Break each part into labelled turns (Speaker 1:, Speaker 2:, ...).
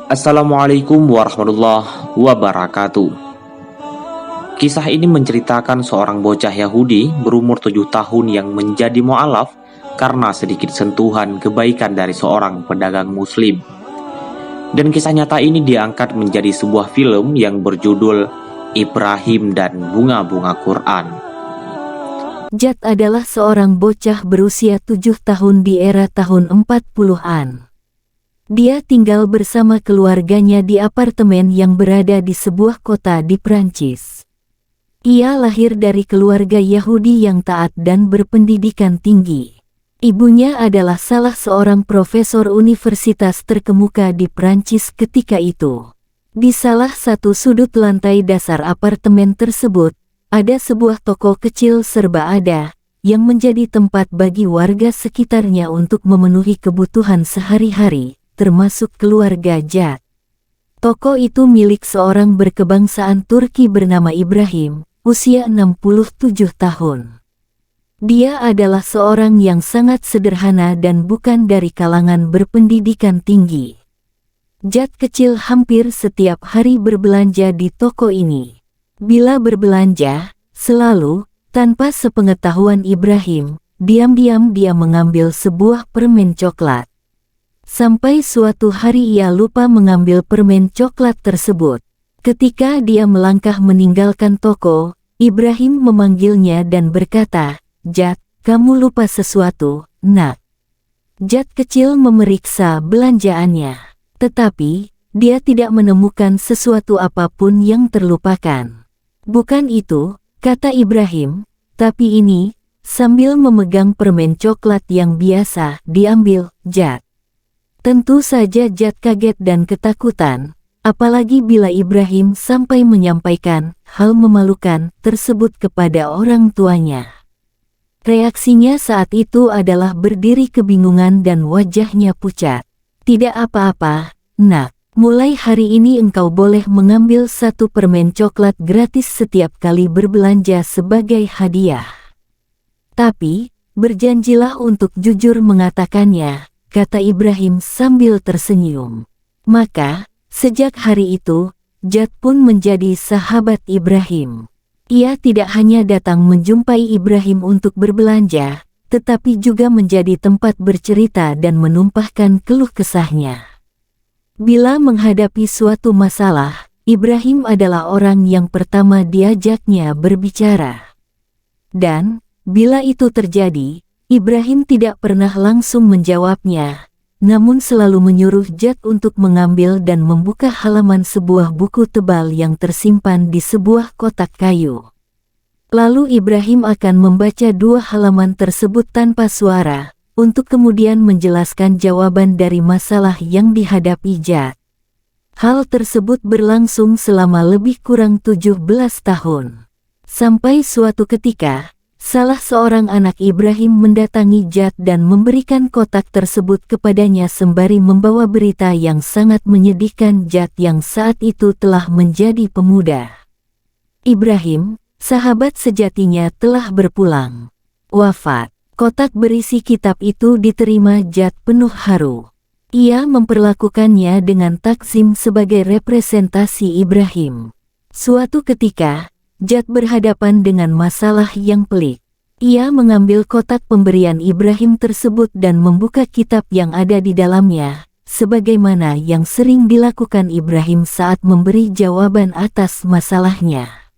Speaker 1: Assalamualaikum warahmatullahi wabarakatuh. Kisah ini menceritakan seorang bocah Yahudi berumur 7 tahun yang menjadi mu'alaf karena sedikit sentuhan kebaikan dari seorang pedagang muslim. Dan kisah nyata ini diangkat menjadi sebuah film yang berjudul Ibrahim dan Bunga-Bunga Quran.
Speaker 2: Jad adalah seorang bocah berusia 7 tahun di era tahun 40-an. Dia tinggal bersama keluarganya di apartemen yang berada di sebuah kota di Prancis. Ia lahir dari keluarga Yahudi yang taat dan berpendidikan tinggi. Ibunya adalah salah seorang profesor universitas terkemuka di Prancis ketika itu. Di salah satu sudut lantai dasar apartemen tersebut, ada sebuah toko kecil serba ada, yang menjadi tempat bagi warga sekitarnya untuk memenuhi kebutuhan sehari-hari, termasuk keluarga Jad. Toko itu milik seorang berkebangsaan Turki bernama Ibrahim, usia 67 tahun. Dia adalah seorang yang sangat sederhana dan bukan dari kalangan berpendidikan tinggi. Jad kecil hampir setiap hari berbelanja di toko ini. Bila berbelanja, selalu, tanpa sepengetahuan Ibrahim, diam-diam dia mengambil sebuah permen coklat. Sampai suatu hari ia lupa mengambil permen coklat tersebut. Ketika dia melangkah meninggalkan toko, Ibrahim memanggilnya dan berkata, "Jad, kamu lupa sesuatu, nak." Jad kecil memeriksa belanjaannya, tetapi dia tidak menemukan sesuatu apapun yang terlupakan. "Bukan itu," kata Ibrahim, "tapi ini," sambil memegang permen coklat yang biasa diambil Jad. Tentu saja Jad kaget dan ketakutan, apalagi bila Ibrahim sampai menyampaikan hal memalukan tersebut kepada orang tuanya. Reaksinya saat itu adalah berdiri kebingungan dan wajahnya pucat. "Tidak apa-apa, nak. Mulai hari ini engkau boleh mengambil satu permen coklat gratis setiap kali berbelanja sebagai hadiah. Tapi, berjanjilah untuk jujur mengatakannya," kata Ibrahim sambil tersenyum. Maka, sejak hari itu, Jad pun menjadi sahabat Ibrahim. Ia tidak hanya datang menjumpai Ibrahim untuk berbelanja, tetapi juga menjadi tempat bercerita dan menumpahkan keluh kesahnya. Bila menghadapi suatu masalah, Ibrahim adalah orang yang pertama diajaknya berbicara. Dan, bila itu terjadi, Ibrahim tidak pernah langsung menjawabnya, namun selalu menyuruh Jad untuk mengambil dan membuka halaman sebuah buku tebal yang tersimpan di sebuah kotak kayu. Lalu Ibrahim akan membaca 2 halaman tersebut tanpa suara, untuk kemudian menjelaskan jawaban dari masalah yang dihadapi Jad. Hal tersebut berlangsung selama lebih kurang 17 tahun. Sampai suatu ketika, salah seorang anak Ibrahim mendatangi Jad dan memberikan kotak tersebut kepadanya sembari membawa berita yang sangat menyedihkan Jad yang saat itu telah menjadi pemuda. Ibrahim, sahabat sejatinya, telah berpulang. Wafat. Kotak berisi kitab itu diterima Jad penuh haru. Ia memperlakukannya dengan takzim sebagai representasi Ibrahim. Suatu ketika, Jad berhadapan dengan masalah yang pelik. Ia mengambil kotak pemberian Ibrahim tersebut dan membuka kitab yang ada di dalamnya, sebagaimana yang sering dilakukan Ibrahim saat memberi jawaban atas masalahnya.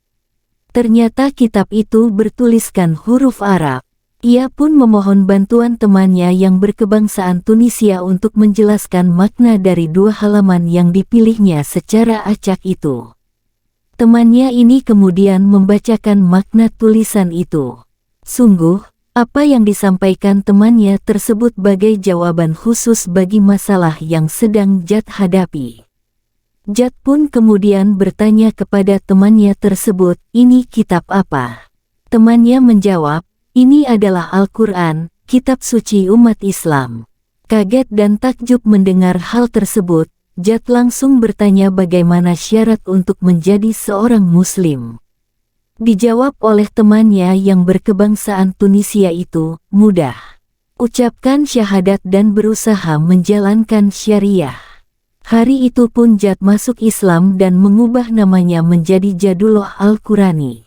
Speaker 2: Ternyata kitab itu bertuliskan huruf Arab. Ia pun memohon bantuan temannya yang berkebangsaan Tunisia untuk menjelaskan makna dari 2 halaman yang dipilihnya secara acak itu. Temannya ini kemudian membacakan makna tulisan itu. Sungguh, apa yang disampaikan temannya tersebut bagai jawaban khusus bagi masalah yang sedang Jad hadapi. Jad pun kemudian bertanya kepada temannya tersebut, "Ini kitab apa?" Temannya menjawab, "Ini adalah Al-Quran, kitab suci umat Islam." Kaget dan takjub mendengar hal tersebut, Jad langsung bertanya bagaimana syarat untuk menjadi seorang muslim. Dijawab oleh temannya yang berkebangsaan Tunisia itu, "Mudah. Ucapkan syahadat dan berusaha menjalankan syariah. Hari itu pun Jad masuk Islam dan mengubah namanya menjadi Jadullah Al-Qurani.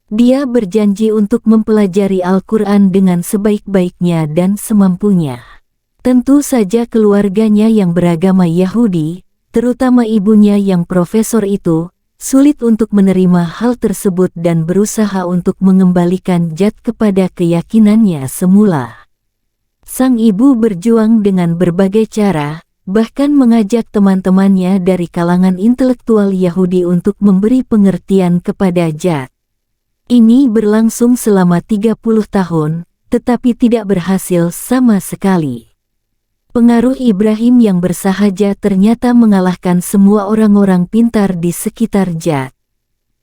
Speaker 2: Dia berjanji untuk mempelajari Al-Quran dengan sebaik-baiknya dan semampunya. Tentu saja keluarganya yang beragama Yahudi, terutama ibunya yang profesor itu, sulit untuk menerima hal tersebut dan berusaha untuk mengembalikan Jad kepada keyakinannya semula. Sang ibu berjuang dengan berbagai cara, bahkan mengajak teman-temannya dari kalangan intelektual Yahudi untuk memberi pengertian kepada Jad. Ini berlangsung selama 30 tahun, tetapi tidak berhasil sama sekali. Pengaruh Ibrahim yang bersahaja ternyata mengalahkan semua orang-orang pintar di sekitar Jad.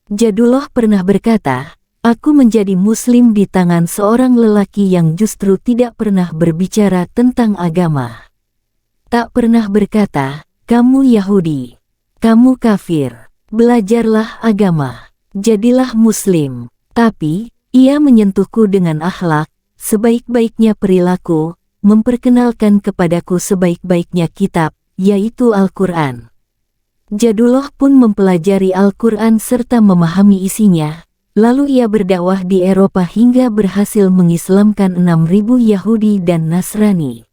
Speaker 2: Jadullah pernah berkata, "Aku menjadi muslim di tangan seorang lelaki yang justru tidak pernah berbicara tentang agama. Tak pernah berkata, 'Kamu Yahudi, kamu kafir, belajarlah agama, jadilah muslim.' Tapi, ia menyentuhku dengan akhlak, sebaik-baiknya perilaku, memperkenalkan kepadaku sebaik-baiknya kitab, yaitu Al-Quran." Jadullah pun mempelajari Al-Quran serta memahami isinya, lalu ia berdakwah di Eropa hingga berhasil mengislamkan 6.000 Yahudi dan Nasrani.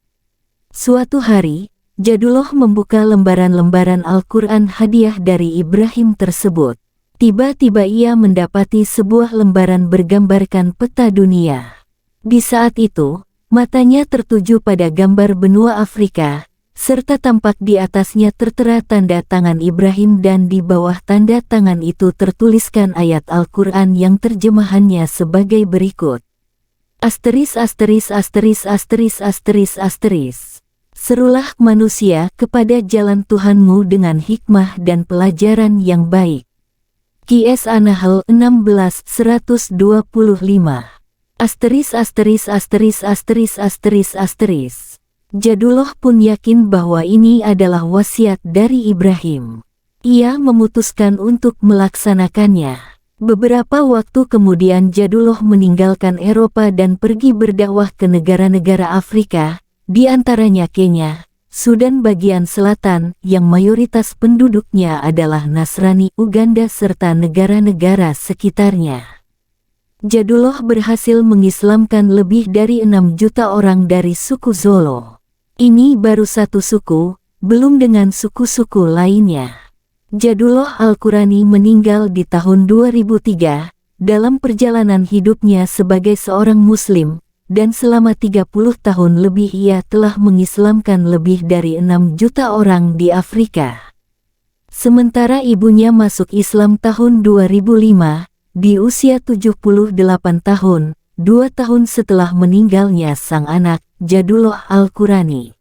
Speaker 2: Suatu hari, Jadullah membuka lembaran-lembaran Al-Quran hadiah dari Ibrahim tersebut. Tiba-tiba ia mendapati sebuah lembaran bergambarkan peta dunia. Di saat itu, matanya tertuju pada gambar benua Afrika, serta tampak di atasnya tertera tanda tangan Ibrahim dan di bawah tanda tangan itu tertuliskan ayat Al-Quran yang terjemahannya sebagai berikut. Asteris asteris asteris asteris asteris asteris. Serulah manusia kepada jalan Tuhanmu dengan hikmah dan pelajaran yang baik. Qs An-Nahl 16:125. Asteris asteris asteris asteris asteris asteris. Jadullah pun yakin bahwa ini adalah wasiat dari Ibrahim. Ia memutuskan untuk melaksanakannya. Beberapa waktu kemudian Jadullah meninggalkan Eropa dan pergi berdakwah ke negara-negara Afrika, di antaranya Kenya, Sudan bagian selatan yang mayoritas penduduknya adalah Nasrani, Uganda serta negara-negara sekitarnya. Jadullah berhasil mengislamkan lebih dari 6 juta orang dari suku Zolo. Ini baru satu suku, belum dengan suku-suku lainnya. Jadullah Al-Qurani meninggal di tahun 2003, dalam perjalanan hidupnya sebagai seorang Muslim, dan selama 30 tahun lebih ia telah mengislamkan lebih dari 6 juta orang di Afrika. Sementara ibunya masuk Islam tahun 2005, di usia 78 tahun, 2 tahun setelah meninggalnya sang anak, Jadullah Al-Qurani.